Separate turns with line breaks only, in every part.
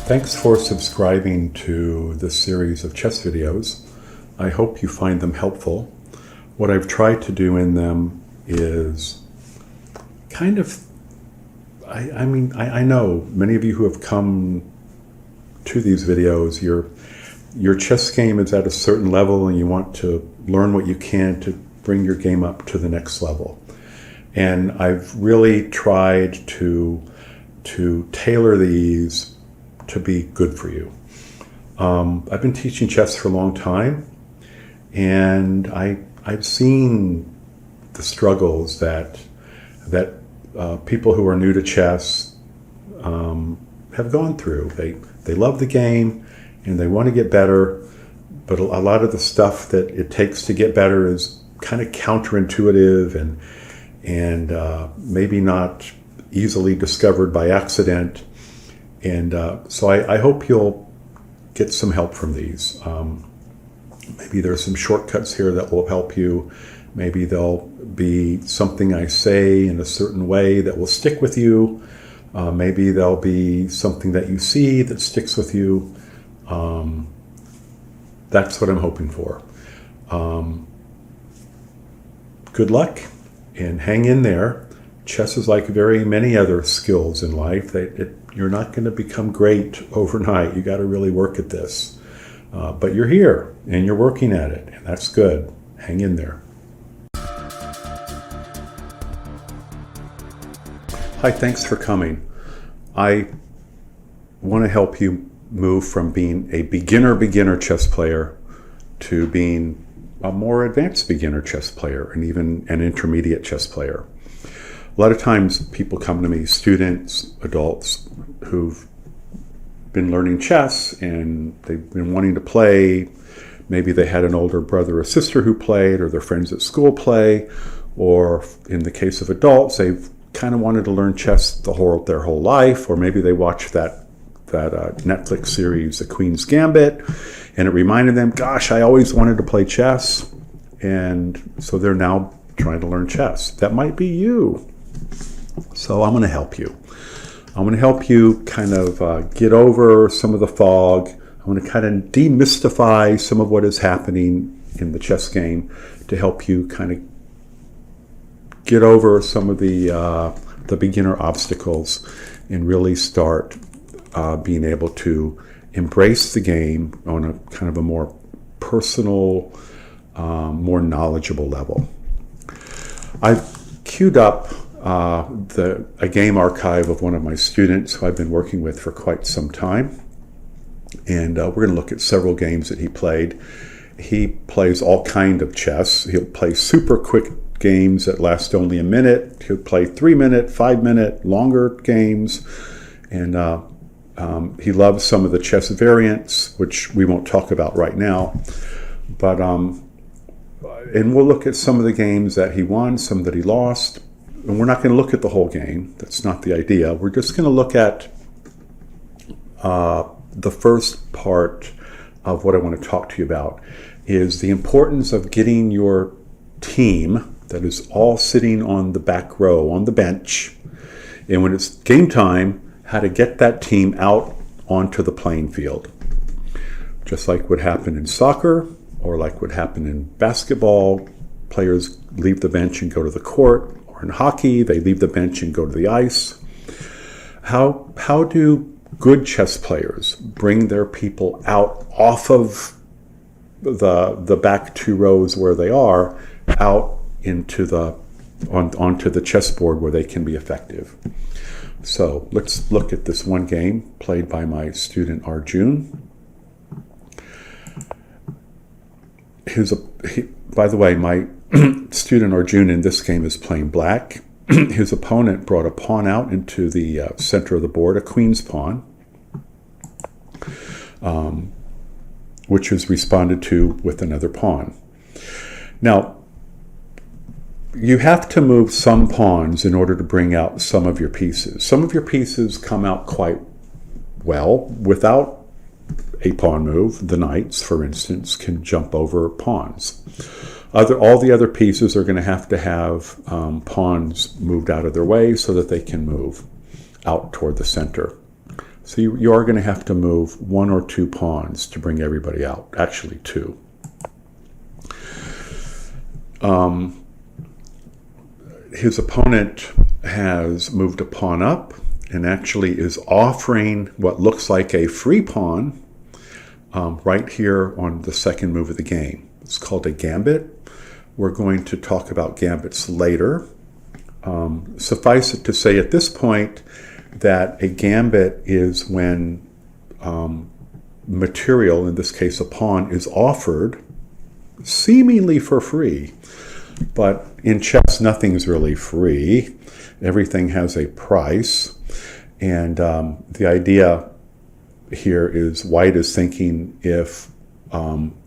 Thanks for subscribing to this series of chess videos. I hope you find them helpful. What I've tried to do in them is kind of, I know many of you who have come to these videos, your chess game is at a certain level and you want to learn what you can to bring your game up to the next level. And I've really tried to tailor these to be good for you. I've been teaching chess for a long time, and I've seen the struggles that people who are new to chess have gone through. They love the game and they want to get better, but a lot of the stuff that it takes to get better is kind of counterintuitive and maybe not easily discovered by accident. And so I hope you'll get some help from these. Maybe there's some shortcuts here that will help you. Maybe there'll be something I say in a certain way that will stick with you. Maybe there'll be something that you see that sticks with you. That's what I'm hoping for. Good luck and hang in there. Chess is like very many other skills in life. You're not going to become great overnight. You got to really work at this. But you're here and you're working at it, and that's good. Hang in there. Hi, thanks for coming. I want to help you move from being a beginner chess player to being a more advanced beginner chess player and even an intermediate chess player. A lot of times people come to me, students, adults, who've been learning chess and they've been wanting to play. Maybe they had an older brother or sister who played, or their friends at school play, or in the case of adults, they've kind of wanted to learn chess their whole life, or maybe they watched that Netflix series, The Queen's Gambit, and it reminded them, gosh, I always wanted to play chess, and so they're now trying to learn chess. That might be you. So I'm going to help you. I'm going to help you kind of get over some of the fog. I'm going to kind of demystify some of what is happening in the chess game to help you kind of get over some of the beginner obstacles and really start being able to embrace the game on a kind of a more personal, more knowledgeable level. I've queued up a game archive of one of my students who I've been working with for quite some time, and we're going to look at several games that he played. He plays all kind of chess. He'll play super quick games that last only a minute. He'll play 3-minute, 5-minute, longer games, and he loves some of the chess variants, which we won't talk about right now, but and we'll look at some of the games that he won, some that he lost. And we're not going to look at the whole game. That's not the idea. We're just going to look at the first part of what I want to talk to you about is the importance of getting your team that is all sitting on the back row, on the bench, and when it's game time, how to get that team out onto the playing field. Just like what happened in soccer, or like what happened in basketball, players leave the bench and go to the court. Or in hockey, they leave the bench and go to the ice. How do good chess players bring their people out off of the back two rows where they are, out into onto the chessboard where they can be effective? So let's look at this one game played by my student Arjun. By the way, my student Arjun in this game is playing black. His opponent brought a pawn out into the center of the board, a queen's pawn, which was responded to with another pawn. Now, you have to move some pawns in order to bring out some of your pieces. Some of your pieces come out quite well without a pawn move. The knights, for instance, can jump over pawns. All the other pieces are going to have pawns moved out of their way so that they can move out toward the center. So you are going to have to move 1 or 2 pawns to bring everybody out. Actually, 2. His opponent has moved a pawn up and actually is offering what looks like a free pawn right here on the second move of the game. It's called a gambit. We're going to talk about gambits later. Suffice it to say at this point that a gambit is when material, in this case a pawn, is offered seemingly for free. But in chess, nothing's really free. Everything has a price. And the idea here is white is thinking if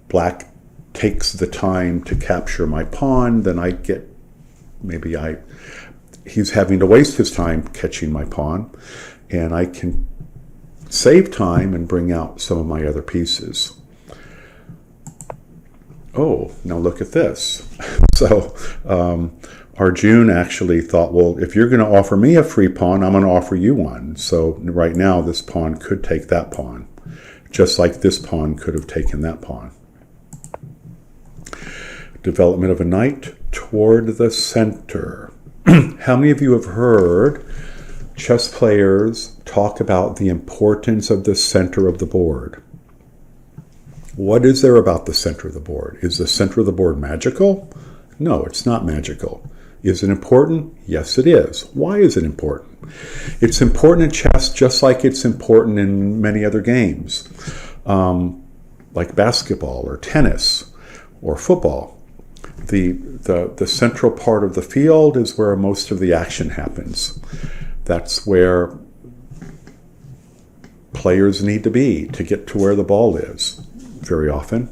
black takes the time to capture my pawn, then I get, he's having to waste his time catching my pawn, and I can save time and bring out some of my other pieces. Oh, now look at this. So Arjun actually thought, well, if you're going to offer me a free pawn, I'm going to offer you one. So right now this pawn could take that pawn, just like this pawn could have taken that pawn. Development of a knight toward the center. How many of you have heard chess players talk about the importance of the center of the board? What is there about the center of the board? Is the center of the board magical? No, it's not magical. Is it important? Yes, it is. Why is it important? It's important in chess just like it's important in many other games, like basketball or tennis or football. The central part of the field is where most of the action happens. That's where players need to be to get to where the ball is very often.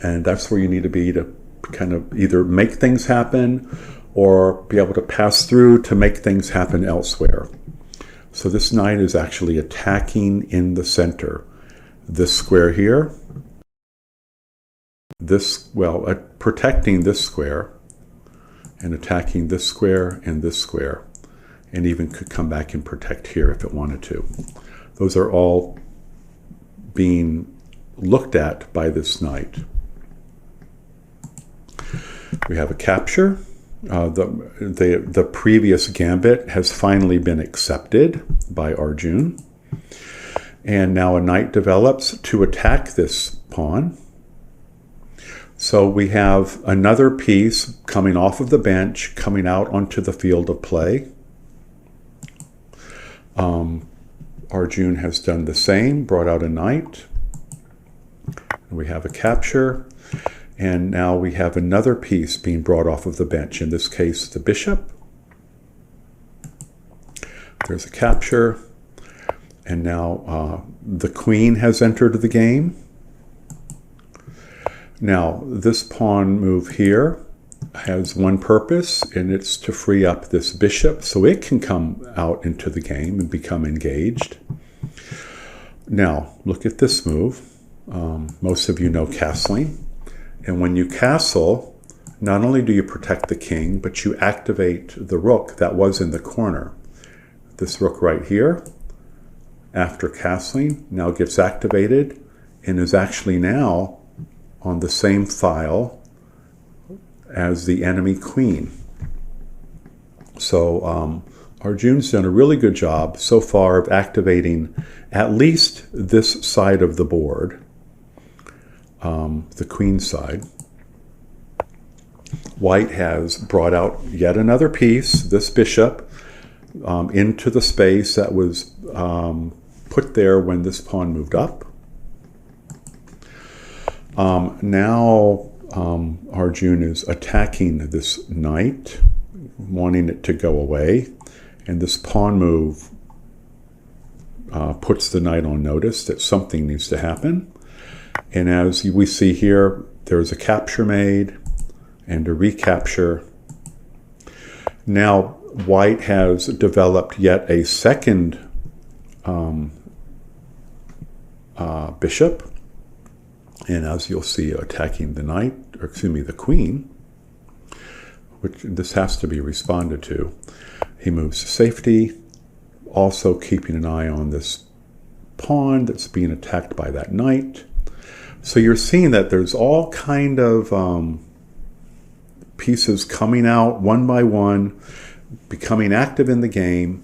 And that's where you need to be to kind of either make things happen or be able to pass through to make things happen elsewhere. So this knight is actually attacking in the center. This square here, protecting this square and attacking this square, and even could come back and protect here if it wanted to. Those are all being looked at by this knight. We have a capture. The previous gambit has finally been accepted by Arjun. And now a knight develops to attack this pawn. So we have another piece coming off of the bench, coming out onto the field of play. Arjun has done the same, brought out a knight. We have a capture. And now we have another piece being brought off of the bench, in this case the bishop. There's a capture. And now the queen has entered the game. Now this pawn move here has one purpose, and it's to free up this bishop so it can come out into the game and become engaged. Now look at this move. Most of you know castling. And when you castle, not only do you protect the king, but you activate the rook that was in the corner. This rook right here, after castling, now gets activated and is actually now on the same file as the enemy queen. So Arjun's done a really good job so far of activating at least this side of the board. The queen side. White has brought out yet another piece, this bishop, into the space that was put there when this pawn moved up. Now Arjun is attacking this knight, wanting it to go away, and this pawn move puts the knight on notice that something needs to happen. And as we see here, there's a capture made and a recapture. Now white has developed yet a second bishop, and as you'll see, attacking the knight, or excuse me, the queen, which this has to be responded to. He moves to safety. also keeping an eye on this pawn that's being attacked by that knight. So you're seeing that there's all kind of pieces coming out one by one, becoming active in the game.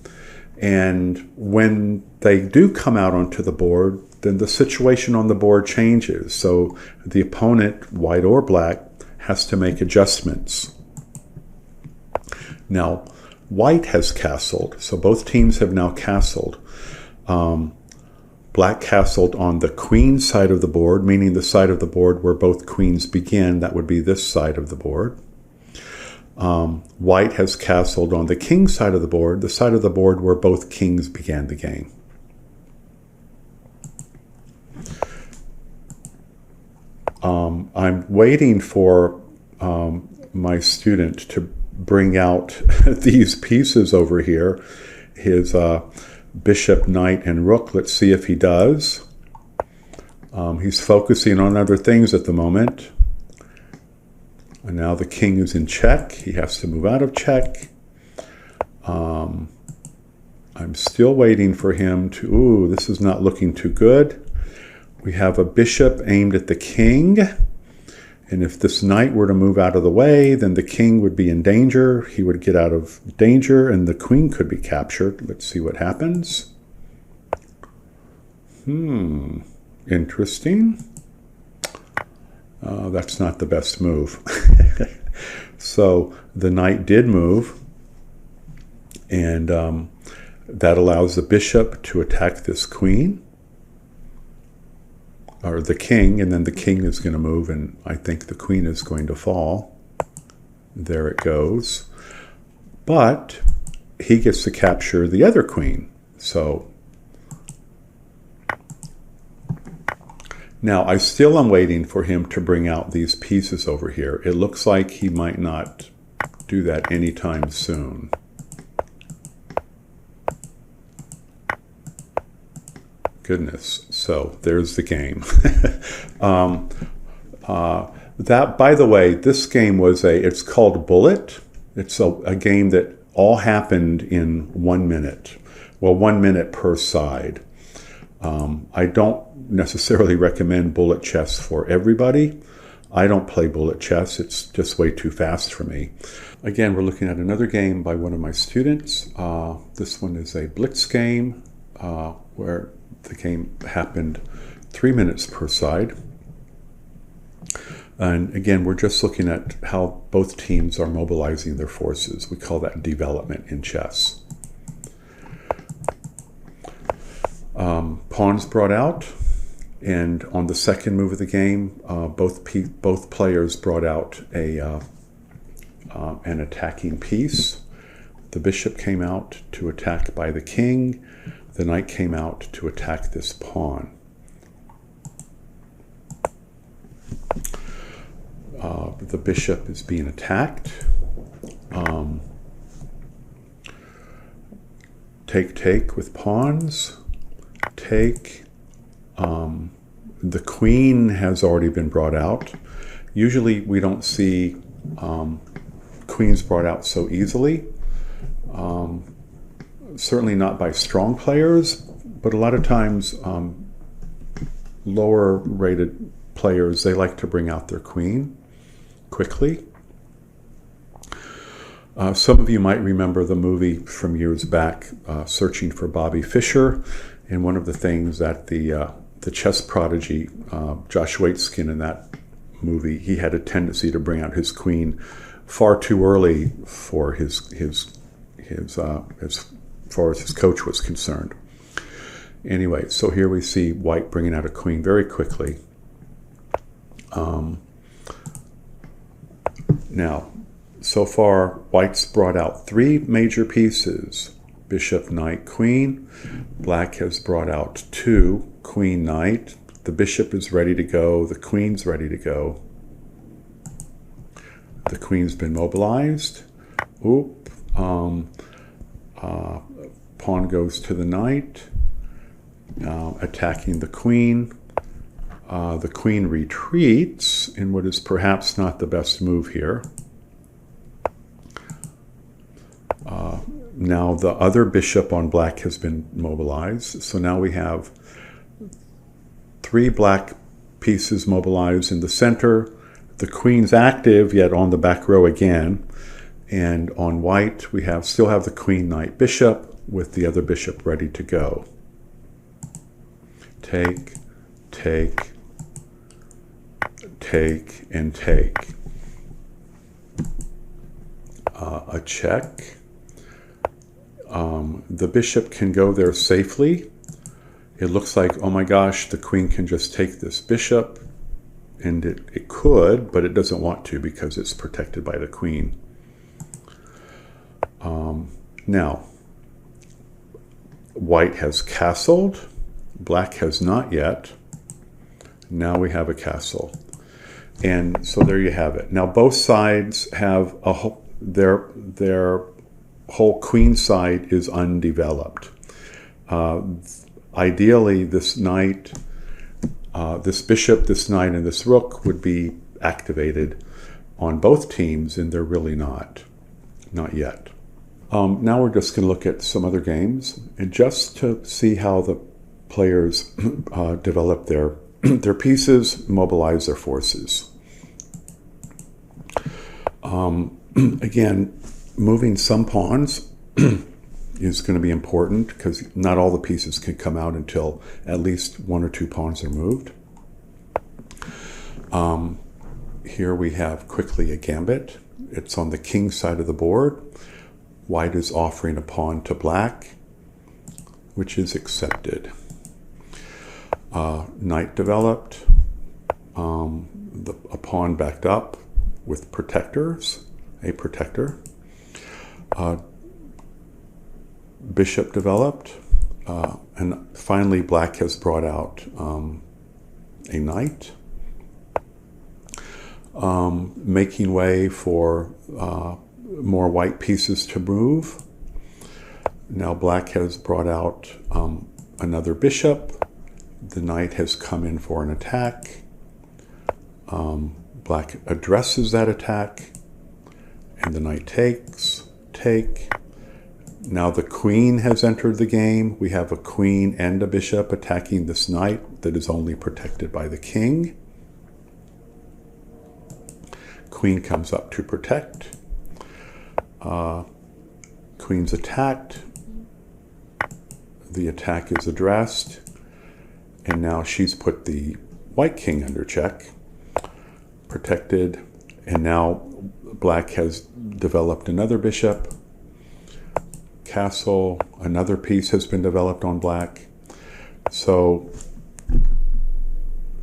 And when they do come out onto the board, then the situation on the board changes. So the opponent, white or black, has to make adjustments. Now, white has castled, so both teams have now castled. Black castled on the queen side of the board, meaning the side of the board where both queens begin. That would be this side of the board. White has castled on the king side of the side of the board where both kings began the game. I'm waiting for my student to bring out these pieces over here, his bishop, knight, and rook. Let's see if he does. He's focusing on other things at the moment. And now the king is in check. He has to move out of check. I'm still waiting for him to... Ooh, this is not looking too good. We have a bishop aimed at the king. And if this knight were to move out of the way, then the king would be in danger. He would get out of danger, and the queen could be captured. Let's see what happens. Interesting. That's not the best move. So the knight did move, and that allows the bishop to attack this queen, or the king, and then the king is going to move, and I think the queen is going to fall. There it goes. But he gets to capture the other queen. So now I still am waiting for him to bring out these pieces over here. It looks like he might not do that anytime soon. Goodness. So there's the game. That, by the way, this game was it's called Bullet. It's a game that all happened in 1 minute. Well, 1 minute per side. I don't necessarily recommend bullet chess for everybody. I don't play bullet chess. It's just way too fast for me. Again, we're looking at another game by one of my students. This one is a blitz game where the game happened 3 minutes per side. And again, we're just looking at how both teams are mobilizing their forces. We call that development in chess. Pawns brought out, and on the second move of the game, both players brought out an attacking piece. The bishop came out to attack by the king. The knight came out to attack this pawn. The bishop is being attacked. Take with pawns. Take. The queen has already been brought out. Usually we don't see queens brought out so easily. Certainly not by strong players, but a lot of times lower rated players, they like to bring out their queen quickly. Some of you might remember the movie from years back, Searching for Bobby Fischer, and one of the things that the chess prodigy Josh Waitzkin in that movie, he had a tendency to bring out his queen far too early for as far as his coach was concerned. Anyway, so here we see white bringing out a queen very quickly. Now, so far, white's brought out 3 major pieces: bishop, knight, queen. Black has brought out 2, queen, knight. The bishop is ready to go. The queen's ready to go. The queen's been mobilized. Oop. Pawn goes to the knight, attacking the queen. The queen retreats in what is perhaps not the best move here. now the other bishop on black has been mobilized. So now we have 3 black pieces mobilized in the center. The queen's active, yet on the back row again. And on white, we still have the queen, knight, bishop, with the other bishop ready to go. Take, take, take, and take. A check. The bishop can go there safely. It looks like, oh my gosh, the queen can just take this bishop. And it could, but it doesn't want to because it's protected by the queen. Now, white has castled. Black has not yet. Now we have a castle. And so there you have it. Now both sides have their whole queen side is undeveloped. Ideally, this knight, this bishop, this knight, and this rook would be activated on both teams, and they're really not yet. Now we're just going to look at some other games, and just to see how the players develop their pieces, mobilize their forces. Again, moving some pawns is going to be important because not all the pieces can come out until at least 1 or 2 pawns are moved. Here we have quickly a gambit. It's on the king side of the board. White is offering a pawn to black, which is accepted. Knight developed. A pawn backed up with protectors, a protector. Bishop developed. And finally, black has brought out a knight. Making way for more white pieces to move. Now black has brought out another bishop. The knight has come in for an attack. Black addresses that attack, and the knight takes, take. Now the queen has entered the game. We have a queen and a bishop attacking this knight that is only protected by the king. Queen comes up to protect. Queen's attacked. The attack is addressed. And now she's put the white king under check. Protected. And now black has developed another bishop. Castle. Another piece has been developed on black. So,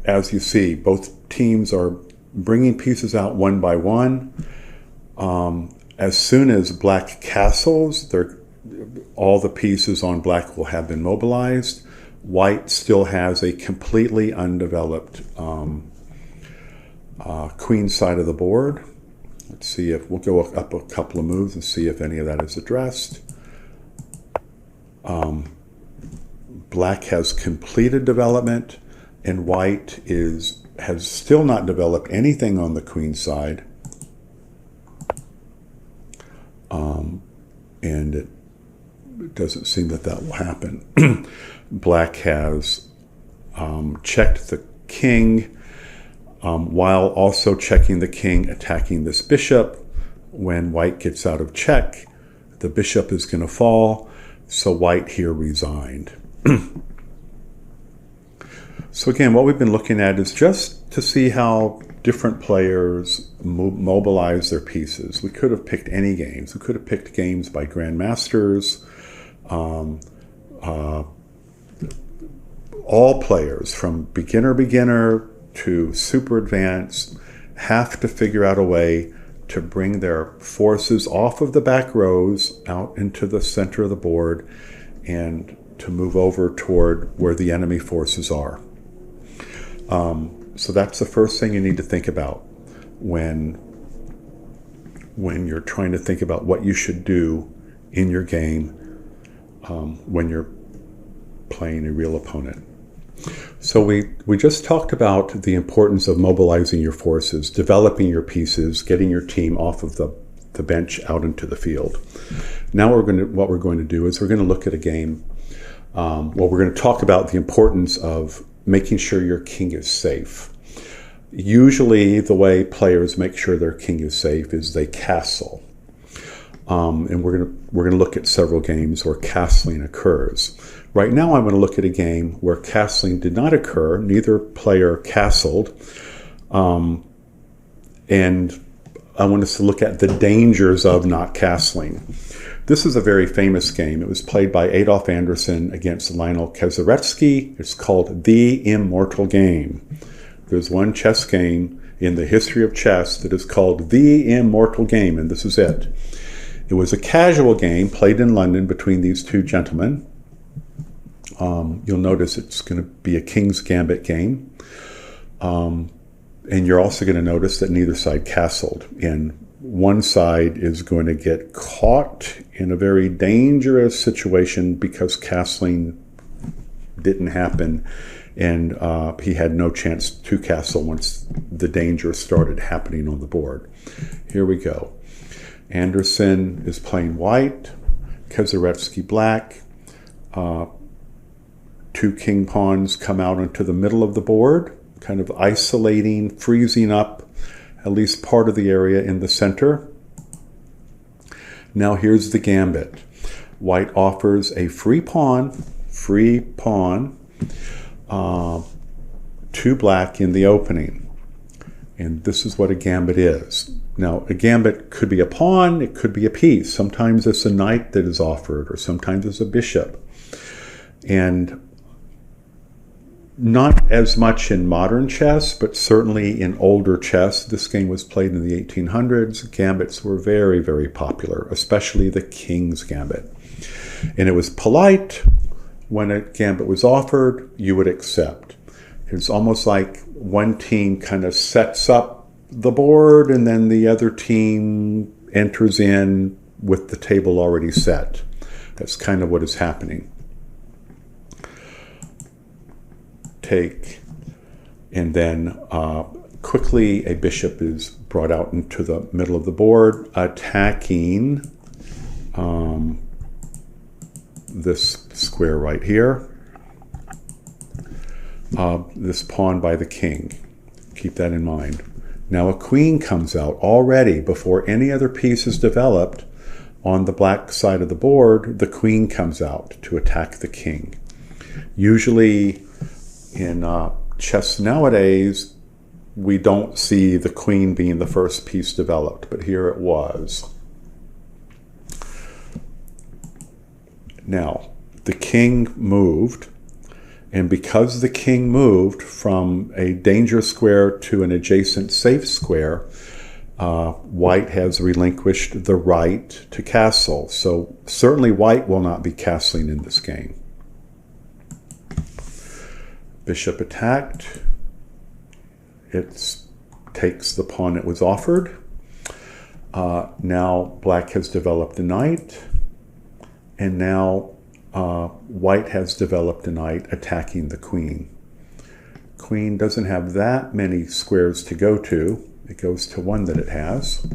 as you see, both teams are bringing pieces out one by one. As soon as black castles, all the pieces on black will have been mobilized. White still has a completely undeveloped queen side of the board. Let's see if we'll go up a couple of moves and see if any of that is addressed. Black has completed development, and white has still not developed anything on the queen side. And it doesn't seem that will happen. Black has checked the king while also checking the king, attacking this bishop. When white gets out of check, the bishop is going to fall, so white here resigned. So again, what we've been looking at is just to see how different players mobilize their pieces. We could have picked any games. We could have picked games by grandmasters. All players, from beginner to super advanced, have to figure out a way to bring their forces off of the back rows out into the center of the board and to move over toward where the enemy forces are. So that's the first thing you need to think about when you're trying to think about what you should do in your game when you're playing a real opponent. So we just talked about the importance of mobilizing your forces, developing your pieces, getting your team off of the bench out into the field. Now what we're going to do is we're going to look at a game. Well, we're going to talk about the importance of making sure your king is safe. Usually the way players make sure their king is safe is they castle. And we're going to look at several games where castling occurs. Right now I'm going to look at a game where castling did not occur. Neither player castled. And I want us to look at the dangers of not castling. This is a very famous game. It was played by Adolf Anderssen against Lionel Kazaretsky. It's called The Immortal Game. There's one chess game in the history of chess that is called The Immortal Game, and this is it. It was a casual game played in London between these two gentlemen. You'll notice it's going to be a King's Gambit game. And you're also going to notice that neither side castled. And one side is going to get caught in a very dangerous situation because castling didn't happen. And he had no chance to castle once the danger started happening on the board. Here we go. Anderssen is playing white, Kazaretsky black. Two king pawns come out into the middle of the board, kind of isolating, freezing up at least part of the area in the center. Now here's the gambit. White offers a free pawn, to black in the opening. And this is what a gambit is. Now, a gambit could be a pawn, it could be a piece. Sometimes it's a knight that is offered, or sometimes it's a bishop. And not as much in modern chess, but certainly in older chess. This game was played in the 1800s. Gambits were very, very popular, especially the King's Gambit. And it was polite. When a gambit was offered, you would accept. It's almost like one team kind of sets up the board and then the other team enters in with the table already set. That's kind of what is happening. Take, and then quickly a bishop is brought out into the middle of the board, attacking this square right here, this pawn by the king. Keep that in mind. Now a queen comes out already before any other piece is developed on the black side of the board. The queen comes out to attack the king. Usually in chess nowadays, we don't see the queen being the first piece developed, but here it was. Now, the king moved, and because the king moved from a danger square to an adjacent safe square, white has relinquished the right to castle. So certainly white will not be castling in this game. Bishop attacked. It takes the pawn it was offered. Now black has developed a knight. And now white has developed a knight attacking the queen. Queen doesn't have that many squares to go to. It goes to one that it has.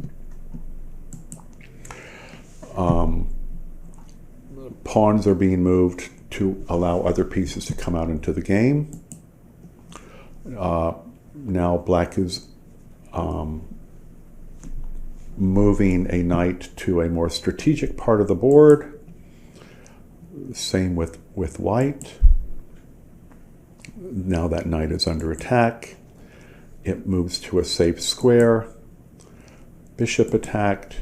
Pawns are being moved to allow other pieces to come out into the game. Now black is moving a knight to a more strategic part of the board. Same with white. Now that knight is under attack. It moves to a safe square. Bishop attacked.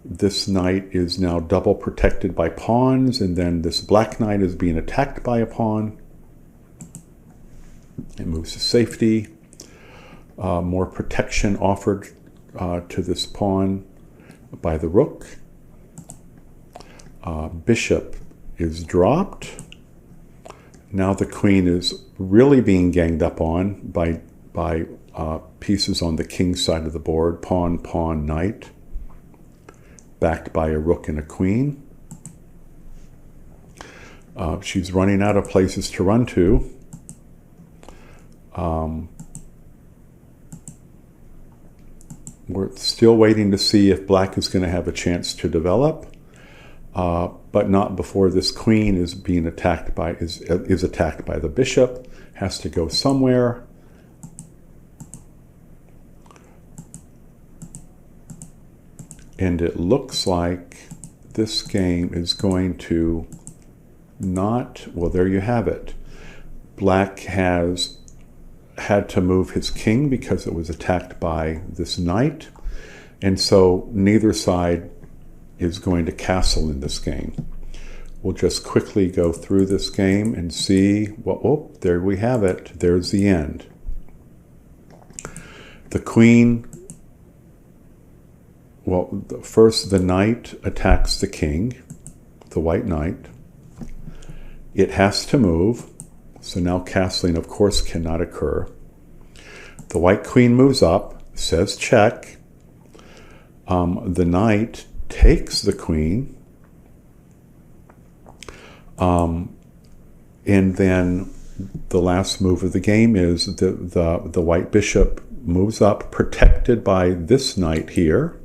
This knight is now double protected by pawns, and then this black knight is being attacked by a pawn. It moves to safety. More protection offered to this pawn by the rook. Bishop is dropped. Now the queen is really being ganged up on by pieces on the king's side of the board. Pawn, pawn, knight. Backed by a rook and a queen. She's running out of places to run to. We're still waiting to see if black is going to have a chance to develop, but not before this queen is being attacked by is attacked by the bishop. Has to go somewhere. And it looks like this game is going to not, well, there you have it. Black has had to move his king because it was attacked by this knight. And so neither side is going to castle in this game. We'll just quickly go through this game and see what, oh, there we have it. There's the end. The queen, well, first the knight attacks the king, the white knight. It has to move, so now castling, of course, cannot occur. The white queen moves up, says check. The knight takes the queen, and then the last move of the game is the white bishop moves up, protected by this knight here,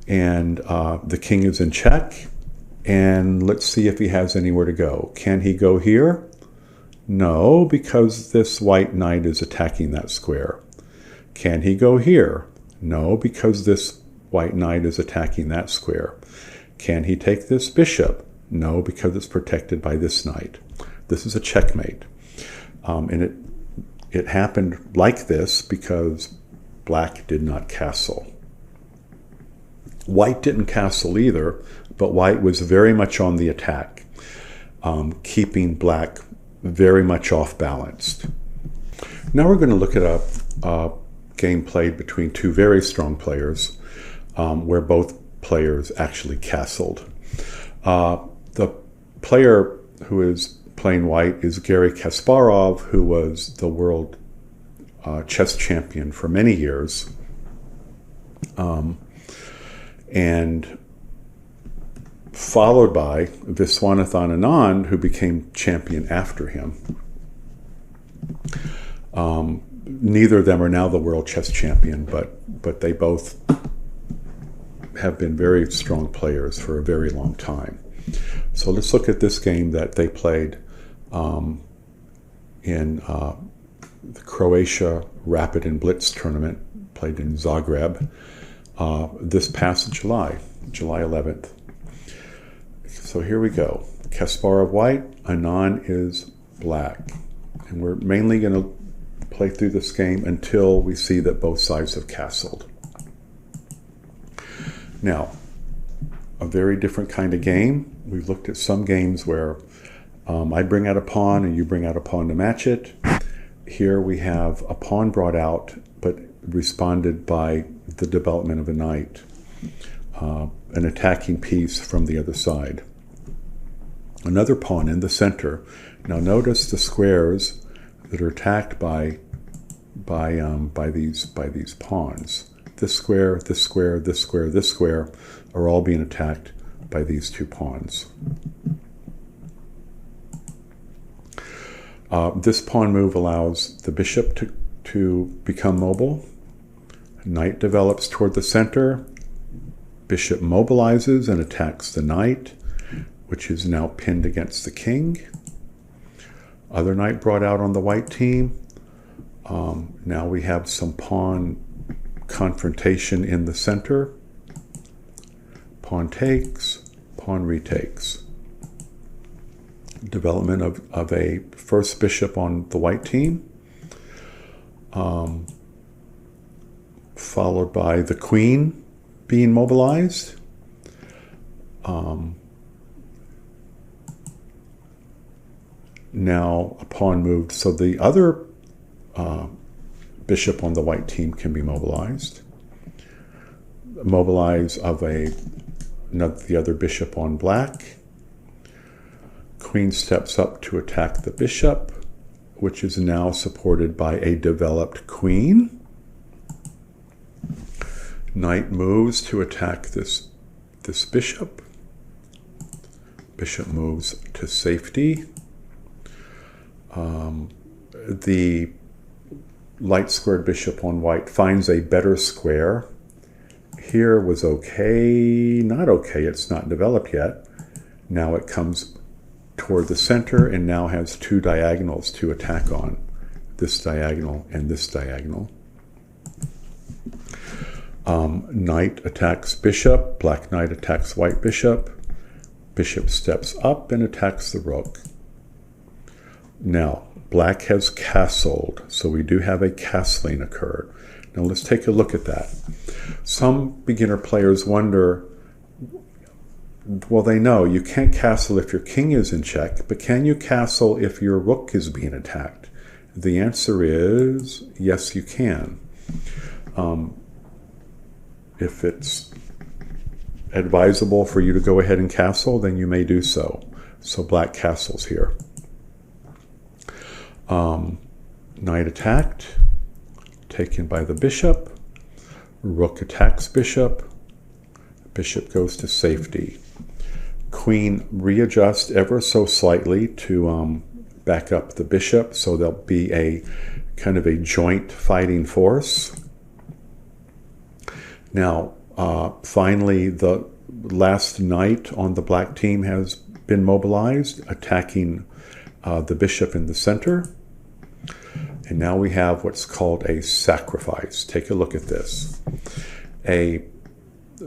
and the king is in check. And let's see if he has anywhere to go. Can he go here? No, because this white knight is attacking that square. Can he go here? No, because this white knight is attacking that square. Can he take this bishop? No, because it's protected by this knight. This is a checkmate. And it happened like this because black did not castle. White didn't castle either, but white was very much on the attack, keeping black very much off balanced. Now we're going to look at a game played between two very strong players, where both players actually castled. The player who is playing white is Garry Kasparov, who was the world chess champion for many years. And followed by Viswanathan Anand, who became champion after him. Neither of them are now the world chess champion, but they both have been very strong players for a very long time. So let's look at this game that they played in the Croatia Rapid and Blitz tournament, played in Zagreb, this past July 11th. So here we go. Kasparov white, Anand is black. And we're mainly going to play through this game until we see that both sides have castled. Now, a very different kind of game. We've looked at some games where I bring out a pawn and you bring out a pawn to match it. Here we have a pawn brought out, but responded by the development of a knight, an attacking piece from the other side. Another pawn in the center. Now notice the squares that are attacked by these pawns. This square, this square, this square, this square are all being attacked by these two pawns. This pawn move allows the bishop to become mobile. Knight develops toward the center. Bishop mobilizes and attacks the knight, which is now pinned against the king. Other knight brought out on the white team. Now we have some pawn confrontation in the center. Pawn takes, pawn retakes. Development of a first bishop on the white team, followed by the queen being mobilized. Now a pawn moved, so the other bishop on the white team can be mobilized. Mobilize of the other bishop on black. Queen steps up to attack the bishop, which is now supported by a developed queen. Knight moves to attack this bishop. Bishop moves to safety. The light squared bishop on white finds a better square. Here was okay, not okay, it's not developed yet. Now it comes toward the center and now has two diagonals to attack on. This diagonal and this diagonal. Knight attacks bishop, black knight attacks white bishop. Bishop steps up and attacks the rook. Now, black has castled, so we do have a castling occurred. Now let's take a look at that. Some beginner players wonder, well, they know you can't castle if your king is in check, but can you castle if your rook is being attacked? The answer is yes, you can. If it's advisable for you to go ahead and castle, then you may do so. So black castles here. Knight attacked, taken by the bishop. Rook attacks bishop. Bishop goes to safety. Queen readjusts ever so slightly to back up the bishop, so there'll be a kind of a joint fighting force. Now, finally, the last knight on the black team has been mobilized, attacking the bishop in the center. And now we have what's called a sacrifice. Take a look at this. A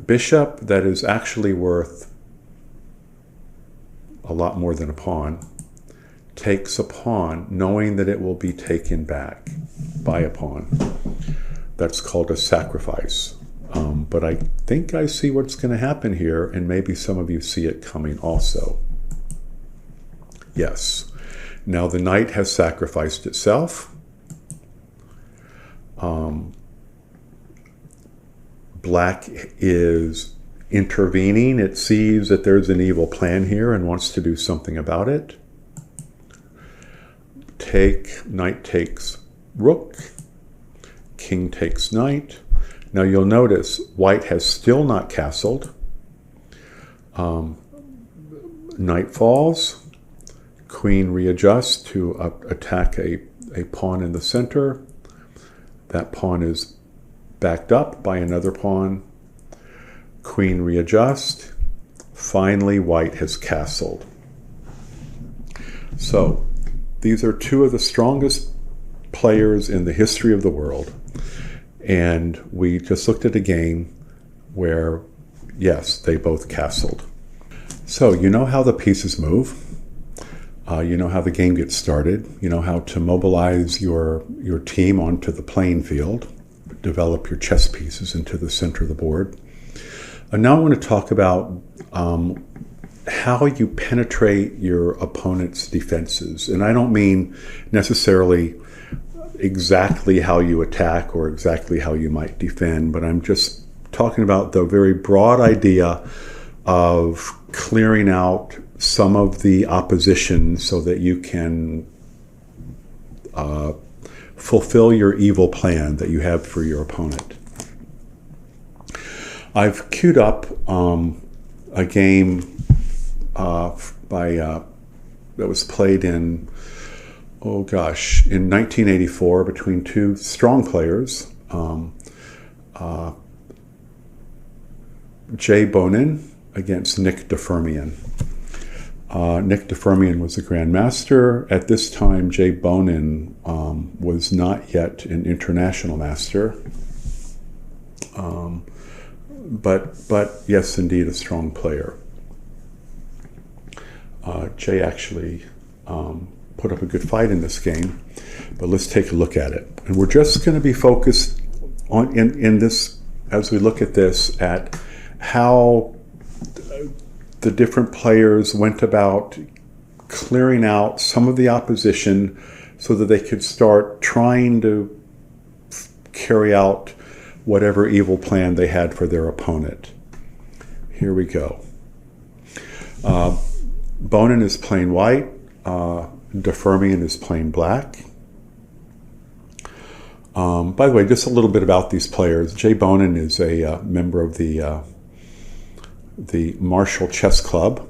bishop that is actually worth a lot more than a pawn takes a pawn knowing that it will be taken back by a pawn. That's called a sacrifice. But I think I see what's going to happen here, and maybe some of you see it coming also. Yes. Now the knight has sacrificed itself. Black is intervening. It sees that there's an evil plan here and wants to do something about it. Knight takes rook. King takes knight. Now you'll notice white has still not castled. Knight falls. Queen readjusts to attack a pawn in the center. That pawn is backed up by another pawn. Queen readjusts. Finally, white has castled. So these are two of the strongest players in the history of the world. And we just looked at a game where, yes, they both castled. So you know how the pieces move. You know how the game gets started. You know how to mobilize your team onto the playing field, develop your chess pieces into the center of the board. And now I want to talk about how you penetrate your opponent's defenses. And I don't mean necessarily exactly how you attack or exactly how you might defend, but I'm just talking about the very broad idea of clearing out some of the opposition so that you can fulfill your evil plan that you have for your opponent. I've queued up a game that was played in, in 1984 between two strong players, Jay Bonin against Nick DeFermian. Nick DeFermian was a grandmaster. At this time, Jay Bonin was not yet an international master. But yes, indeed, a strong player. Jay actually put up a good fight in this game, but let's take a look at it. And we're just going to be focused on in this, as we look at this, at how the different players went about clearing out some of the opposition so that they could start trying to carry out whatever evil plan they had for their opponent. Here we go. Bonin is playing white. DeFermian is playing black. By the way, just a little bit about these players. Jay Bonin is a member of the Marshall Chess Club.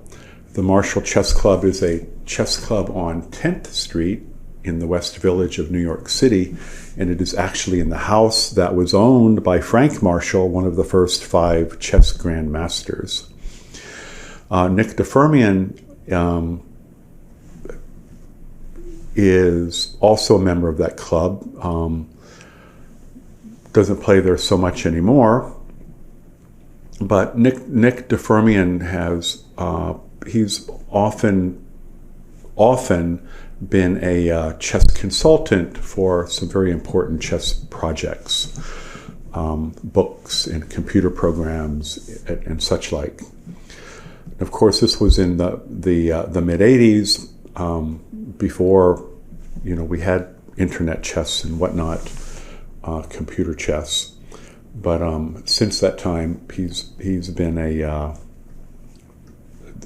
The Marshall Chess Club is a chess club on 10th Street in the West Village of New York City, and it is actually in the house that was owned by Frank Marshall, one of the first 5 chess grandmasters. Nick DeFermian is also a member of that club. Doesn't play there so much anymore, but Nick DeFermian has he's often been a chess consultant for some very important chess projects, books and computer programs and such like. Of course, this was in the mid '80s, before we had internet chess and whatnot, computer chess. But since that time, he's been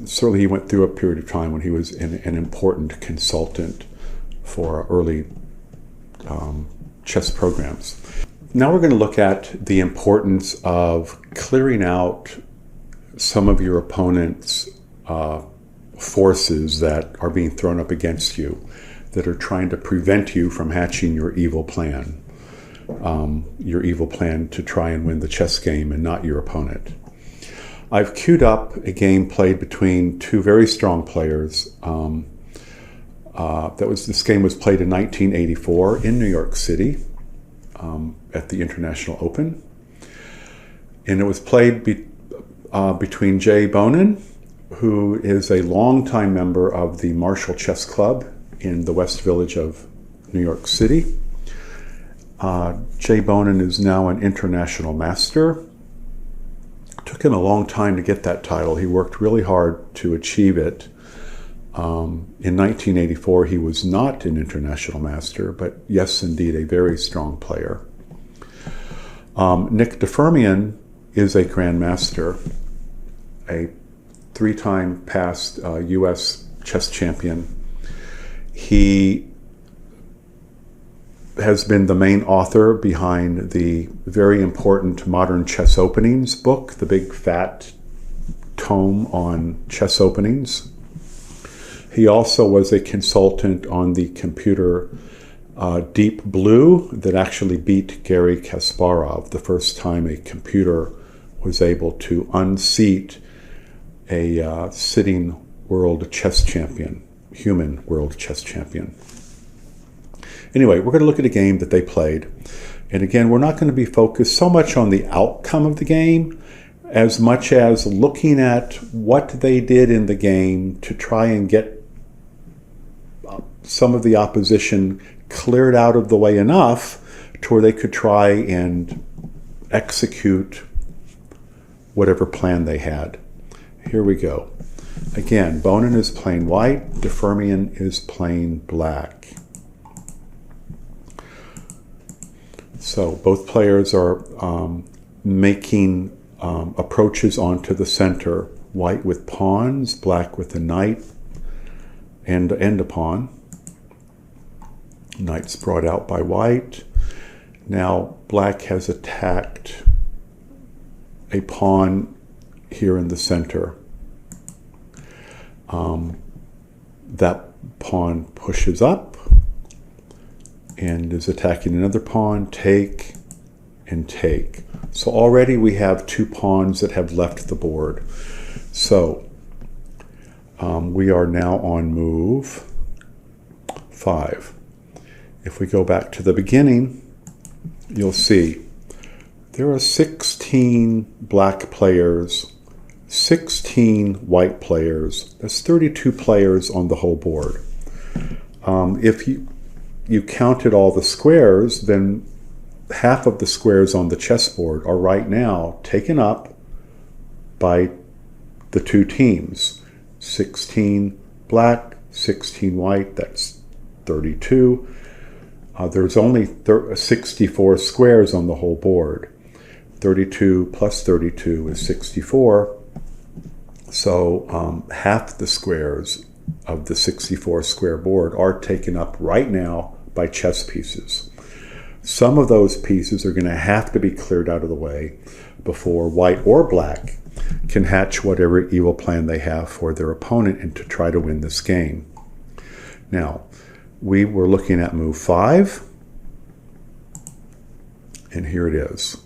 certainly he went through a period of time when he was an important consultant for early chess programs. Now we're going to look at the importance of clearing out some of your opponent's forces that are being thrown up against you, that are trying to prevent you from hatching your evil plan to try and win the chess game and not your opponent. I've queued up a game played between 2 very strong players. This game was played in 1984 in New York City at the International Open, and it was played between Jay Bonin, who is a longtime member of the Marshall Chess Club in the West Village of New York City. Jay Bonin is now an international master. Took him a long time to get that title. He worked really hard to achieve it. In 1984, he was not an international master, but yes, indeed, a very strong player. Nick DeFermian is a grandmaster, a 3-time past U.S. chess champion. He has been the main author behind the very important Modern Chess Openings book, the big fat tome on chess openings. He also was a consultant on the computer Deep Blue that actually beat Garry Kasparov, the first time a computer was able to unseat a sitting world chess champion, human world chess champion. Anyway, we're going to look at a game that they played. And again, we're not going to be focused so much on the outcome of the game as much as looking at what they did in the game to try and get some of the opposition cleared out of the way enough to where they could try and execute whatever plan they had. Here we go. Again, Bonin is playing white, DeFermian is playing black. So both players are making approaches onto the center. White with pawns, black with a knight and a pawn. Knight's brought out by white. Now black has attacked a pawn here in the center. That pawn pushes up and is attacking another pawn, take and take. So already we have 2 pawns that have left the board. So we are now on move 5. If we go back to the beginning, you'll see there are 16 black players, 16 white players. That's 32 players on the whole board. If you counted all the squares, then half of the squares on the chessboard are right now taken up by the 2 teams. 16 black, 16 white, that's 32. There's only 64 squares on the whole board. 32 plus 32 is 64. So half the squares of the 64 square board are taken up right now by chess pieces. Some of those pieces are going to have to be cleared out of the way before white or black can hatch whatever evil plan they have for their opponent and to try to win this game. Now, we were looking at move 5, and here it is.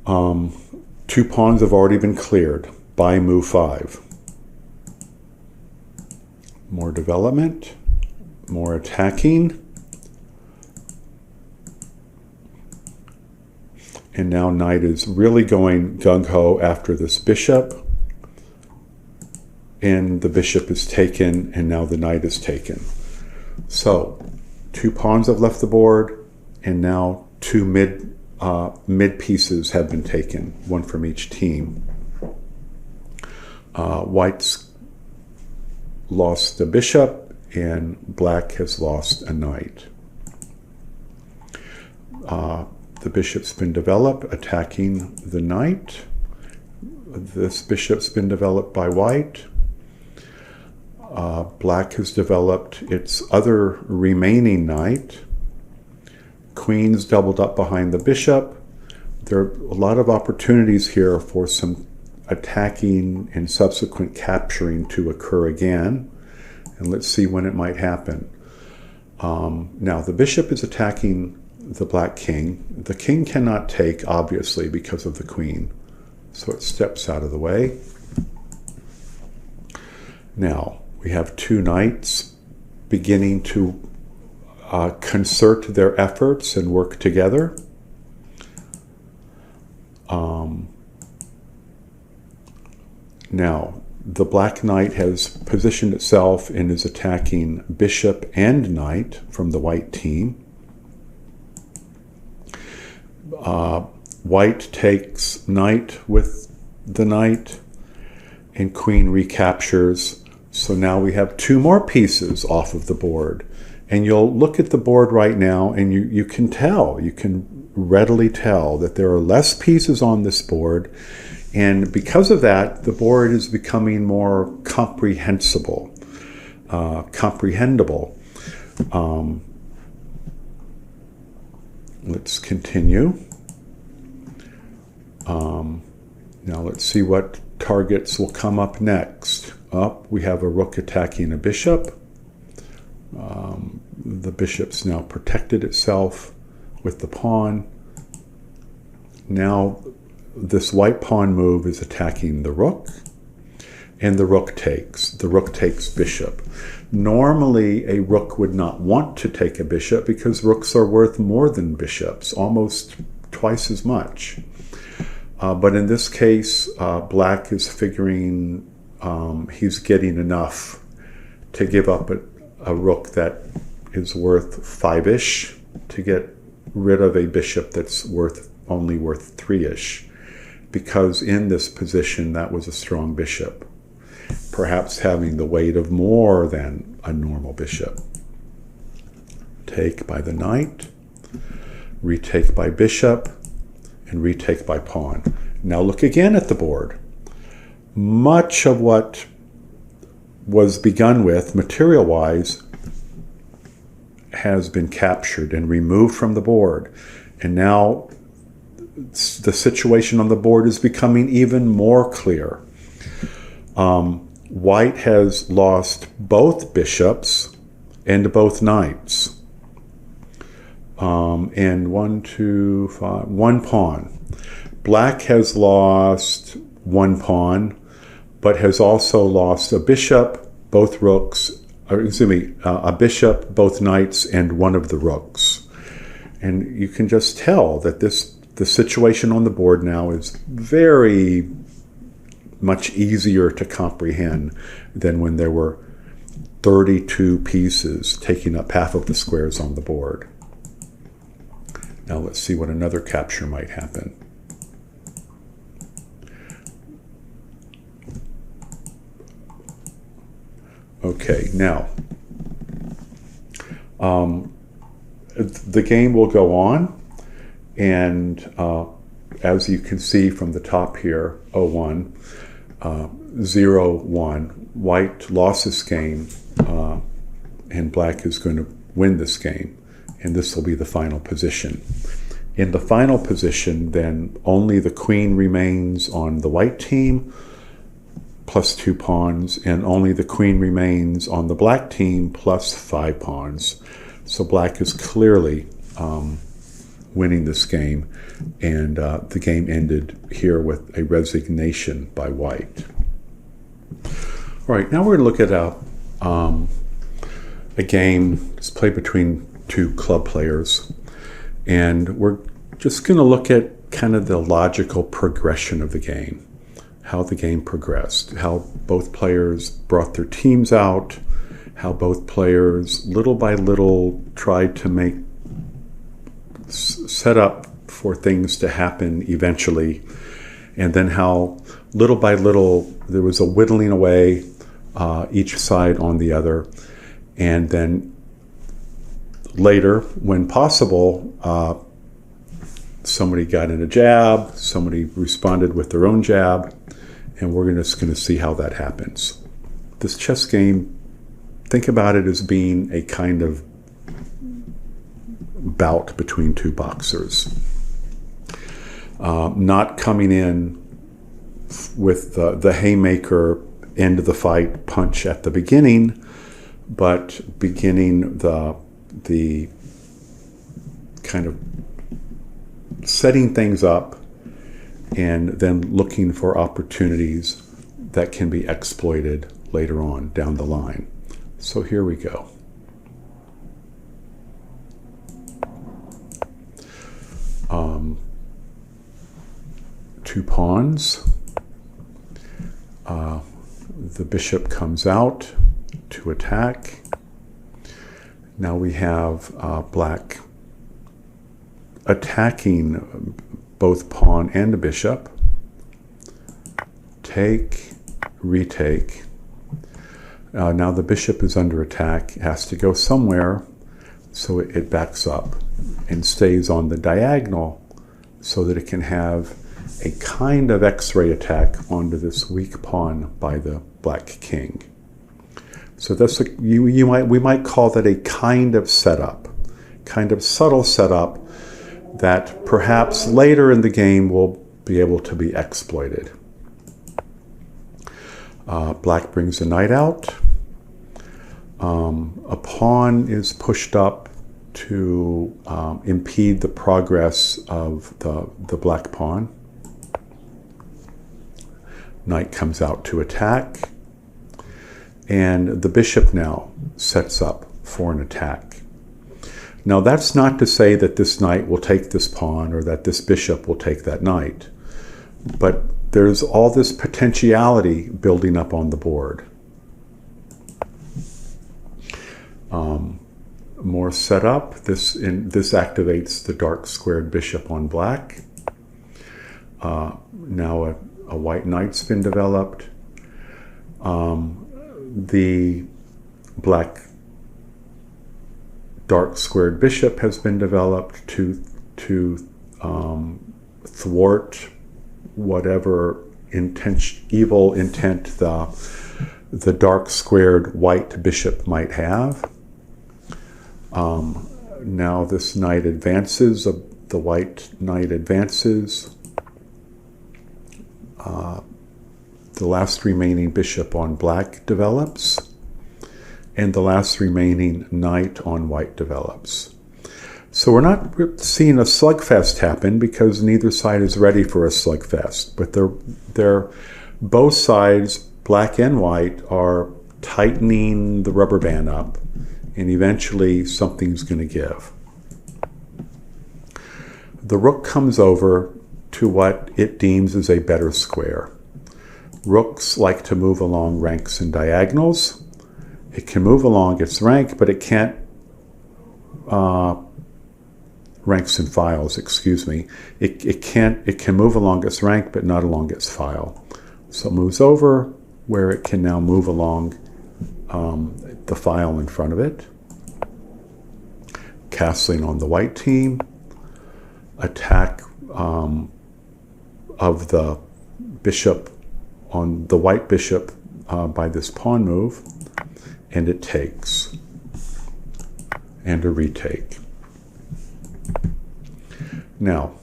2 pawns have already been cleared by move 5. More development, more attacking, and now knight is really going gung-ho after this bishop, and the bishop is taken, and now the knight is taken. So 2 pawns have left the board, and now 2 mid pieces have been taken, 1 from each team. White's lost a bishop, and black has lost a knight. The bishop's been developed, attacking the knight. This bishop's been developed by white. Black has developed its other remaining knight. Queen's doubled up behind the bishop. There are a lot of opportunities here for some attacking and subsequent capturing to occur again. And let's see when it might happen. Now, the bishop is attacking the black king. The king cannot take, obviously, because of the queen. So it steps out of the way. Now, we have 2 knights beginning to concert their efforts and work together. Now, the black knight has positioned itself and is attacking bishop and knight from the white team. White takes knight with the knight, and queen recaptures. So now we have 2 more pieces off of the board. And you'll look at the board right now, and you can tell, you can readily tell that there are less pieces on this board. And because of that, the board is becoming more comprehensible, comprehensible. Let's continue. Now let's see what targets will come up next. Up, we have a rook attacking a bishop. The bishop's now protected itself with the pawn. Now this white pawn move is attacking the rook, and the rook takes. The rook takes bishop. Normally, a rook would not want to take a bishop because rooks are worth more than bishops, almost twice as much. But in this case, black is figuring he's getting enough to give up a rook that is worth 5-ish to get rid of a bishop that's only worth 3-ish. Because in this position, that was a strong bishop, perhaps having the weight of more than a normal bishop. Take by the knight, retake by bishop, and retake by pawn. Now look again at the board. Much of what was begun with, material-wise, has been captured and removed from the board. And now the situation on the board is becoming even more clear. White has lost both bishops and both knights. And 1, 2, 5, 1 pawn. Black has lost 1 pawn, but has also lost a bishop, both rooks, a bishop, both knights, and 1 of the rooks. And you can just tell that the situation on the board now is very much easier to comprehend than when there were 32 pieces taking up half of the squares on the board. Now let's see what another capture might happen. Okay, now the game will go on, and as you can see from the top here, 0-1, 0-1. White lost this game, and black is going to win this game, and this will be the final position. In the final position, then, only the queen remains on the white team. plus 2 pawns, and only the queen remains on the black team plus 5 pawns. So black is clearly winning this game, and the game ended here with a resignation by white. All right, now we're going to look at a game that's played between 2 club players, and we're just going to look at kind of the logical progression of the game, how the game progressed, how both players brought their teams out, how both players little by little tried to set up for things to happen eventually, and then how little by little there was a whittling away each side on the other, and then later, when possible, somebody got in a jab, somebody responded with their own jab, and we're just going to see how that happens. This chess game, think about it as being a kind of bout between 2 boxers. Not coming in with the haymaker end of the fight punch at the beginning, but beginning the kind of setting things up and then looking for opportunities that can be exploited later on down the line. So here we go. Two pawns. The bishop comes out to attack. Now we have black attacking both pawn and the bishop. Take, retake. Now the bishop is under attack. It has to go somewhere, so it backs up and stays on the diagonal so that it can have a kind of X-ray attack onto this weak pawn by the black king. So that's we might call that a kind of setup, kind of subtle setup that perhaps later in the game will be able to be exploited. Black brings a knight out. A pawn is pushed up to impede the progress of the black pawn. Knight comes out to attack, and the bishop now sets up for an attack. Now that's not to say that this knight will take this pawn or that this bishop will take that knight, but there's all this potentiality building up on the board. More setup. This activates the dark squared bishop on black. Now a white knight's been developed. The black dark squared bishop has been developed to thwart whatever evil intent the dark squared white bishop might have. Now this knight advances, the white knight advances. The last remaining bishop on black develops, and the last remaining knight on white develops. So we're not seeing a slugfest happen because neither side is ready for a slugfest, but they're both sides, black and white, are tightening the rubber band up, and eventually something's going to give. The rook comes over to what it deems as a better square. Rooks like to move along ranks and diagonals. It can move along its rank, but it can't ranks and files, excuse me. It can move along its rank, but not along its file. So it moves over where it can now move along the file in front of it. Castling on the white team. Attack of the bishop on the white bishop by this pawn move, and it takes, and a retake. Now,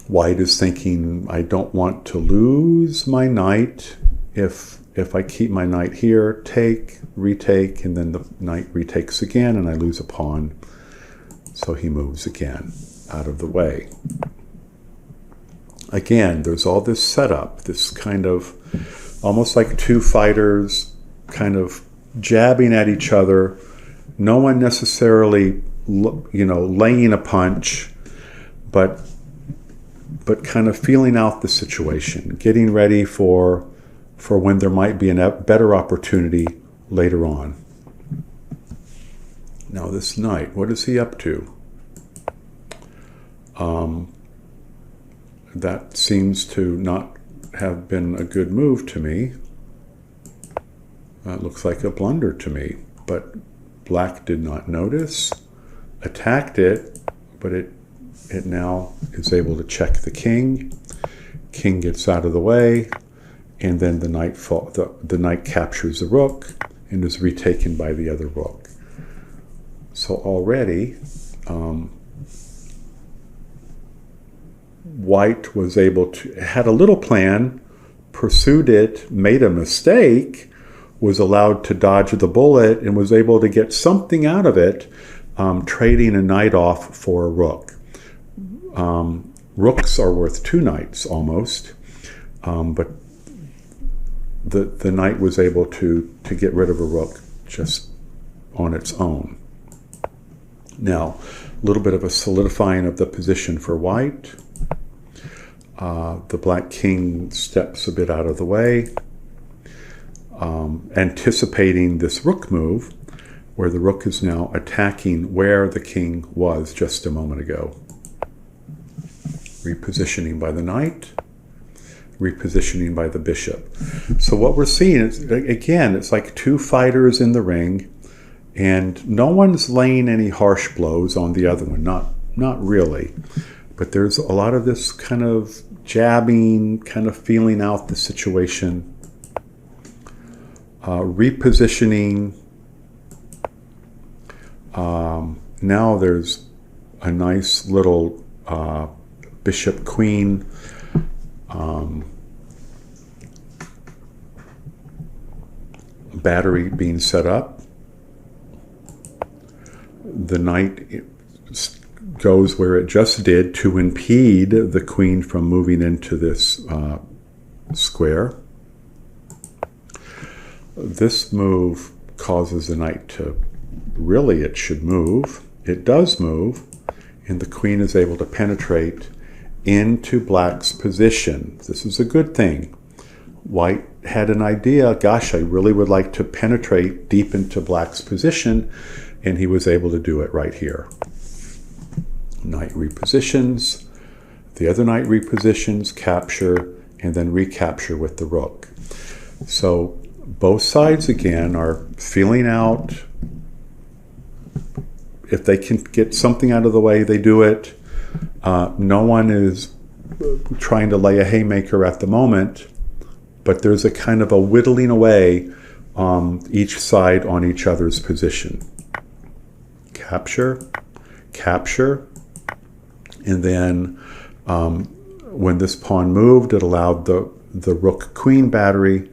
white is thinking, I don't want to lose my knight If I keep my knight here, take, retake, and then the knight retakes again, and I lose a pawn. So he moves again out of the way. Again, there's all this setup, this kind of almost like two fighters kind of jabbing at each other. No one necessarily, laying a punch, but kind of feeling out the situation, getting ready for when there might be a better opportunity later on. Now this knight, what is he up to? That seems to not have been a good move to me. It looks like a blunder to me, but black did not notice, attacked it, but it now is able to check the king. King gets out of the way, and then the knight captures the rook and is retaken by the other rook. So already, white was able to, had a little plan, pursued it, made a mistake, was allowed to dodge the bullet, and was able to get something out of it, trading a knight off for a rook. Rooks are worth two knights almost, but the knight was able to get rid of a rook just on its own. Now, a little bit of a solidifying of the position for white. The black king steps a bit out of the way, anticipating this rook move, where the rook is now attacking where the king was just a moment ago. Repositioning by the knight, repositioning by the bishop. So what we're seeing is, again, it's like two fighters in the ring, and no one's laying any harsh blows on the other one, not really. But there's a lot of this kind of jabbing, kind of feeling out the situation, repositioning. Now there's a nice little bishop queen battery being set up. The knight goes where it just did to impede the queen from moving into this square. This move causes the knight to, really it should move. It does move, and the queen is able to penetrate into black's position. This is a good thing. White had an idea, gosh, I really would like to penetrate deep into black's position, and he was able to do it right here. Knight repositions, the other knight repositions, capture, and then recapture with the rook. So both sides again are feeling out. If they can get something out of the way, they do it. No one is trying to lay a haymaker at the moment, but there's a kind of a whittling away each side on each other's position. Capture, capture, and then when this pawn moved, it allowed the rook-queen battery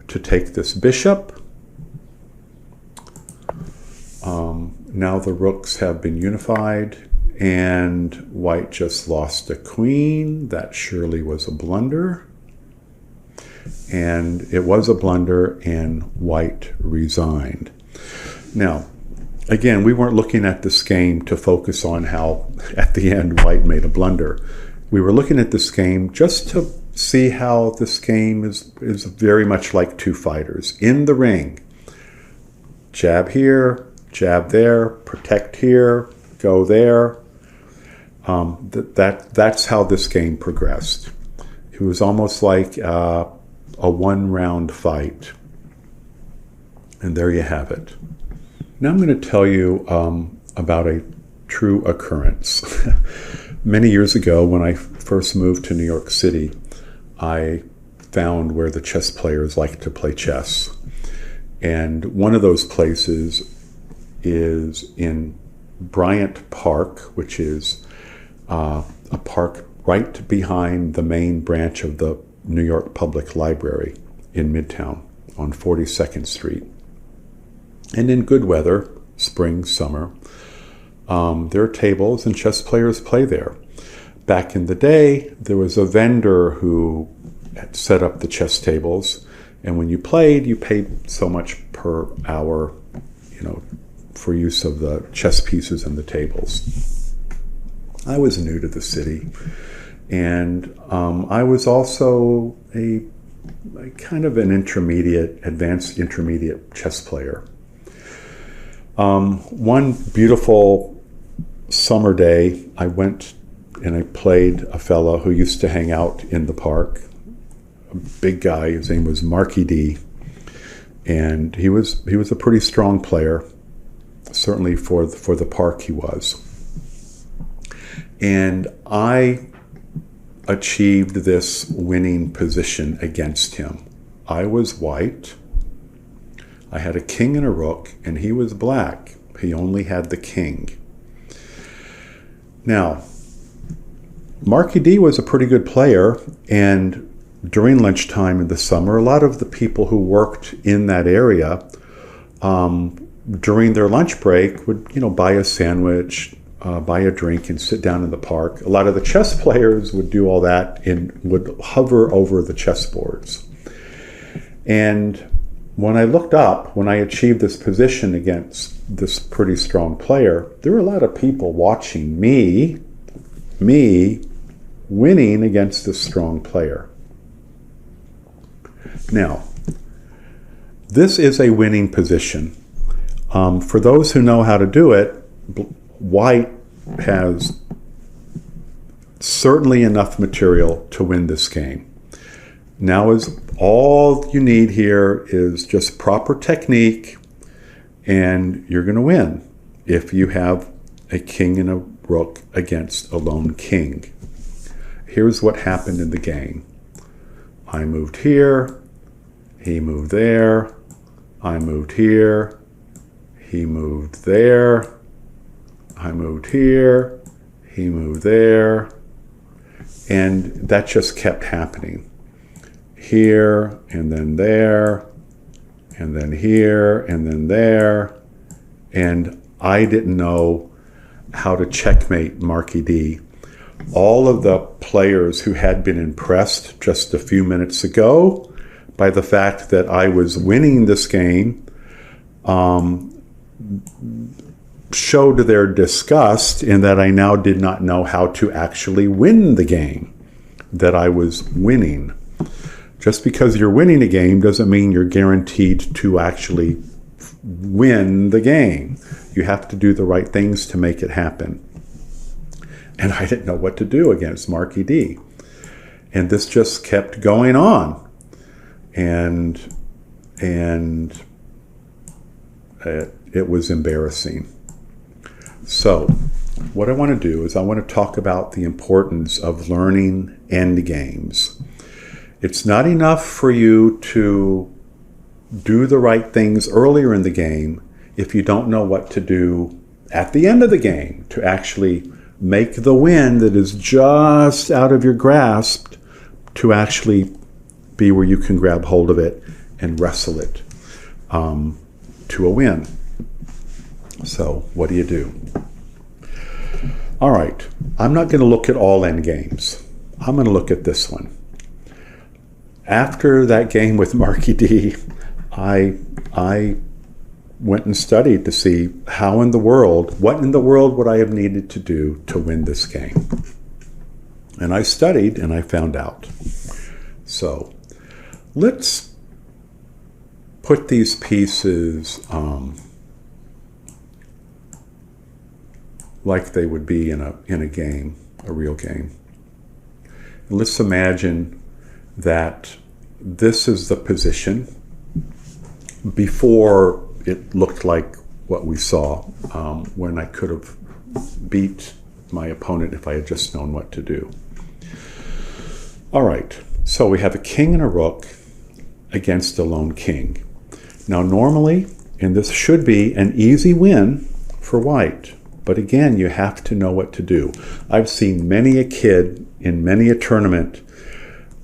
to take this bishop. Now the rooks have been unified, and white just lost a queen. That surely was a blunder. And it was a blunder, and white resigned. Now, again, we weren't looking at this game to focus on how, at the end, white made a blunder. We were looking at this game just to see how this game is very much like two fighters in the ring. Jab here, jab there, protect here, go there. That's how this game progressed. It was almost like a one-round fight. And there you have it. Now I'm going to tell you about a true occurrence. Many years ago, when I first moved to New York City, I found where the chess players like to play chess. And one of those places is in Bryant Park, which is a park right behind the main branch of the New York Public Library. in Midtown on 42nd Street. And in good weather, spring, summer, there are tables and chess players play there. Back in the day, there was a vendor who had set up the chess tables, and when you played, you paid so much per hour, for use of the chess pieces and the tables. I was new to the city, and I was also a kind of an advanced intermediate chess player. One beautiful summer day, I went and I played a fellow who used to hang out in the park, a big guy. His name was Marky D, and he was a pretty strong player, certainly for the park he was. And I achieved this winning position against him. I was white. I had a king and a rook, and he was black. He only had the king. Now, Marky D was a pretty good player, and during lunchtime in the summer, a lot of the people who worked in that area during their lunch break would, buy a sandwich, buy a drink, and sit down in the park. A lot of the chess players would do all that and would hover over the chessboards. And when I looked up, when I achieved this position against this pretty strong player, there were a lot of people watching me winning against this strong player. Now, this is a winning position. For those who know how to do it, white has certainly enough material to win this game. Now, all you need here is just proper technique, and you're going to win if you have a king and a rook against a lone king. Here's what happened in the game. I moved here, he moved there, I moved here, he moved there, I moved here, he moved there, and that just kept happening. Here, and then there, and then here, and then there, and I didn't know how to checkmate Marky D. All of the players who had been impressed just a few minutes ago by the fact that I was winning this game showed their disgust in that I now did not know how to actually win the game that I was winning. Just because you're winning a game doesn't mean you're guaranteed to actually win the game. You have to do the right things to make it happen. And I didn't know what to do against Marky D. And this just kept going on. And it was embarrassing. So what I want to do is I want to talk about the importance of learning end games. It's not enough for you to do the right things earlier in the game if you don't know what to do at the end of the game to actually make the win that is just out of your grasp to actually be where you can grab hold of it and wrestle it to a win. So what do? All right, I'm not going to look at all end games. I'm going to look at this one. After that game with Marky D, I went and studied to see what in the world would I have needed to do to win this game. And I studied and I found out. So let's put these pieces like they would be in a game, a real game. And let's imagine that this is the position before it looked like what we saw when I could have beat my opponent if I had just known what to do. All right, so we have a king and a rook against a lone king. Now normally, and this should be an easy win for white, but again, you have to know what to do. I've seen many a kid in many a tournament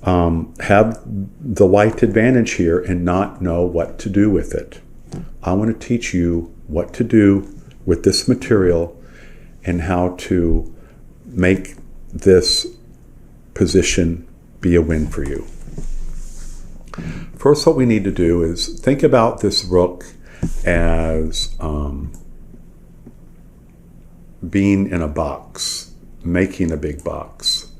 have the white advantage here and not know what to do with it. I want to teach you what to do with this material and how to make this position be a win for you. First, what we need to do is think about this rook as being in a box, making a big box.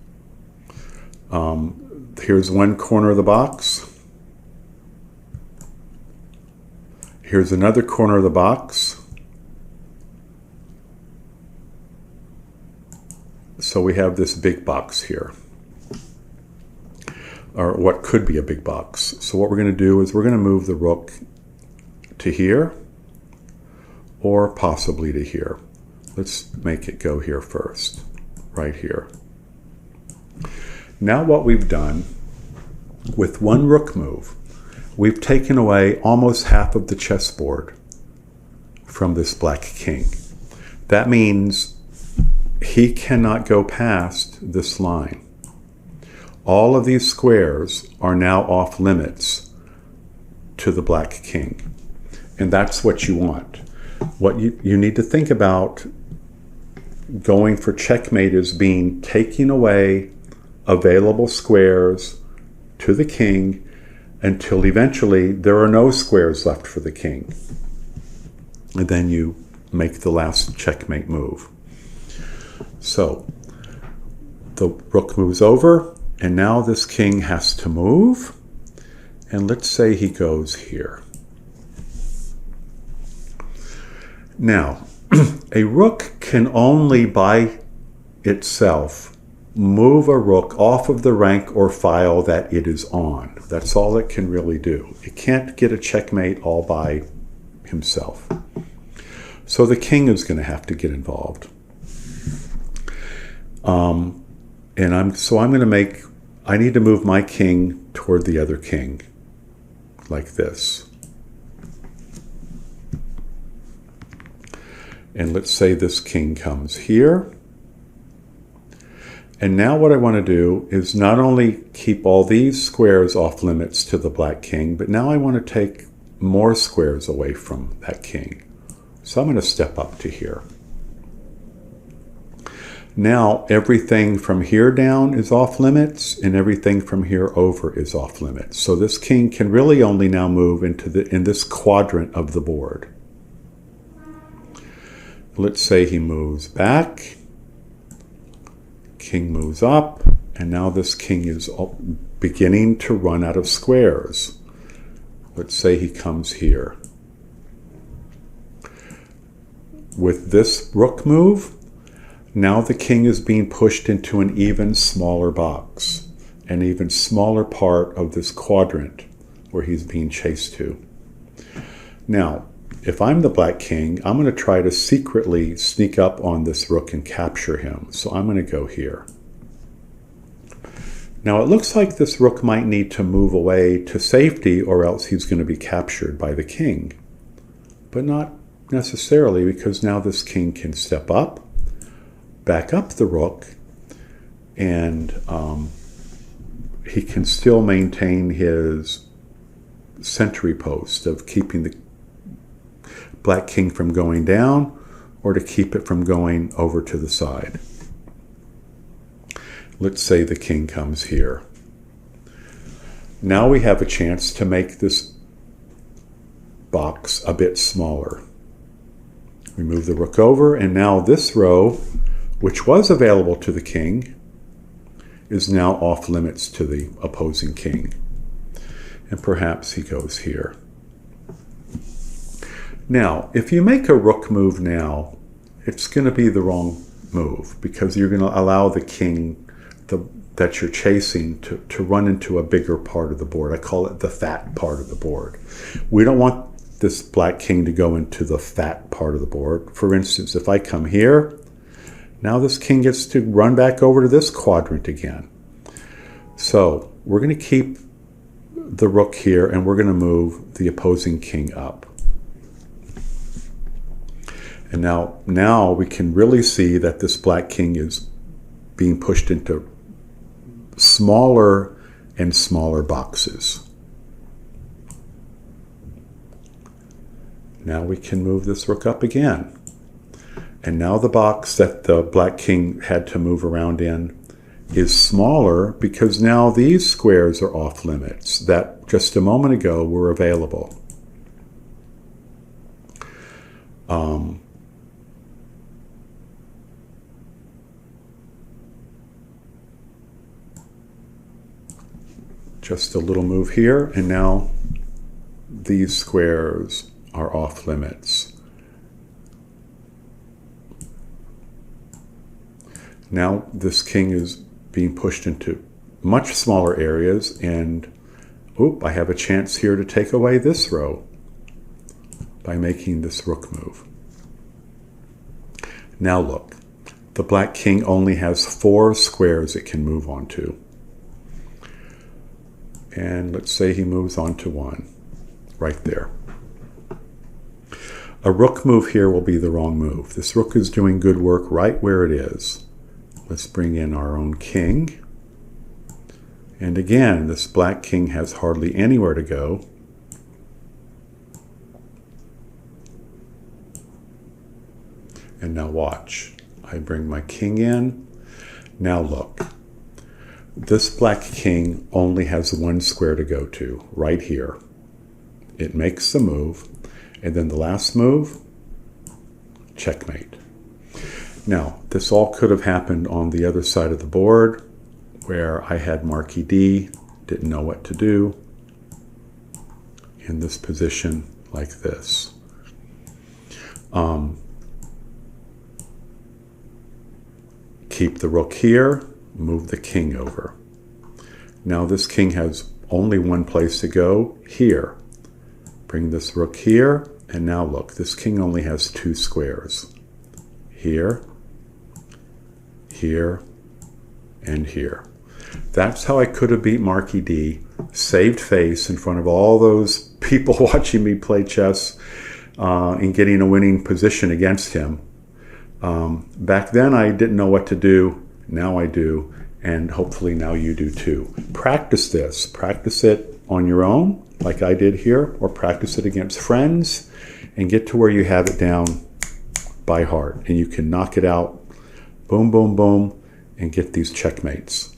Here's one corner of the box. Here's another corner of the box. So we have this big box here, or what could be a big box. So what we're going to do is we're going to move the rook to here, or possibly to here. Let's make it go here first, right here. Now what we've done with one rook move, we've taken away almost half of the chessboard from this black king. That means he cannot go past this line. All of these squares are now off limits to the black king. And that's what you want. What you need to think about going for checkmate is being taking away available squares to the king until eventually there are no squares left for the king. And then you make the last checkmate move. So the rook moves over, and now this king has to move. And let's say he goes here. Now, a rook can only by itself move a rook off of the rank or file that it is on. That's all it can really do. It can't get a checkmate all by himself. So the king is going to have to get involved. I need to move my king toward the other king, like this. And let's say this king comes here. And now what I want to do is not only keep all these squares off limits to the black king, but now I want to take more squares away from that king. So I'm going to step up to here. Now everything from here down is off limits, and everything from here over is off limits. So this king can really only now move in this quadrant of the board. Let's say he moves back, king moves up, and now this king is beginning to run out of squares. Let's say he comes here. With this rook move, now the king is being pushed into an even smaller box, an even smaller part of this quadrant where he's being chased to. Now, if I'm the black king, I'm going to try to secretly sneak up on this rook and capture him. So I'm going to go here. Now it looks like this rook might need to move away to safety, or else he's going to be captured by the king. But not necessarily, because now this king can step up, back up the rook, and he can still maintain his sentry post of keeping the black king from going down, or to keep it from going over to the side. Let's say the king comes here. Now we have a chance to make this box a bit smaller. We move the rook over, and now this row, which was available to the king, is now off limits to the opposing king. And perhaps he goes here. Now, if you make a rook move now, it's going to be the wrong move, because you're going to allow the king that you're chasing to run into a bigger part of the board. I call it the fat part of the board. We don't want this black king to go into the fat part of the board. For instance, if I come here, now this king gets to run back over to this quadrant again. So we're going to keep the rook here, and we're going to move the opposing king up. And now we can really see that this black king is being pushed into smaller and smaller boxes. Now we can move this rook up again. And now the box that the black king had to move around in is smaller because now these squares are off limits that just a moment ago were available. Just a little move here, and now these squares are off limits. Now this king is being pushed into much smaller areas, and I have a chance here to take away this row by making this rook move. Now look, the black king only has 4 squares it can move onto. And let's say he moves on to 1, right there. A rook move here will be the wrong move. This rook is doing good work right where it is. Let's bring in our own king. And again, this black king has hardly anywhere to go. And now watch. I bring my king in. Now look. This black king only has 1 square to go to, right here. It makes the move, and then the last move, checkmate. Now, this all could have happened on the other side of the board, where I had Marquis D, didn't know what to do, in this position like this. Keep the rook here, move the king over. Now this king has only 1 place to go, here. Bring this rook here, and now look, this king only has 2 squares. Here, here, and here. That's how I could have beat Marquis D, saved face in front of all those people watching me play chess and getting a winning position against him. Back then I didn't know what to do, now I do, and hopefully now you do too. Practice this. Practice it on your own, like I did here, or practice it against friends, and get to where you have it down by heart, and you can knock it out, boom, boom, boom, and get these checkmates.